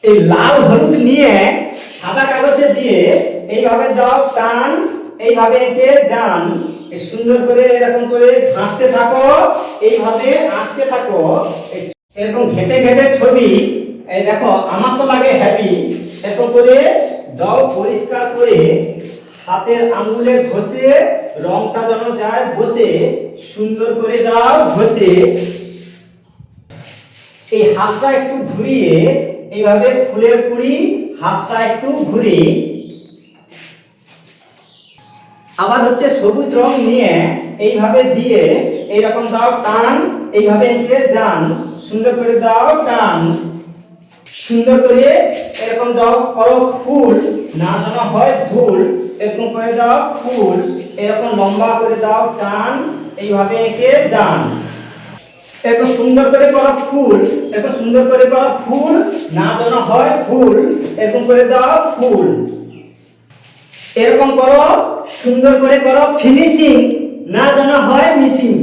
এই লাল হলুদ নিয়ে সাদা কাগজে দিয়ে এইভাবে দাও টান, এইভাবে এঁকে যান, সুন্দর করে এরকম করে ঘাঁটতে থাকো, এইভাবে আঁকতে থাকো, এরকম ঘেটে ঘেটে ছবি। এই দেখো আমার তো লাগে হ্যাপি। এরকম করে দাও পরিষ্কার করে হাতের আঙ্গুলে ঘষে রংটা যেন যায় বসে, সুন্দর করে দাও ঘষে। এই হাতটা একটু ঘুরিয়ে এইভাবে ফুলের কুড়ি হাতটা একটু ঘুরিয়ে আবার হচ্ছে সবুজ রং নিয়ে এইভাবে দিয়ে এইরকম দাও টান, এইভাবে এঁকে যান, সুন্দর করে দাও টান, সুন্দর করে এরকম দাও করো ফুল, না যেন হয় ভুল, এরকম করে দাও ফুল, এরকম লম্বা করে দাও টান, এইভাবে এঁকে যান, এরকম সুন্দর করে করো ফুল, এরকম সুন্দর করে করো ফুল, না যেন হয় ফুল, এরকম করে দাও ফুল, এরকম করো সুন্দর করে করো ফিনিশিং, না যেন হয় মিসিং।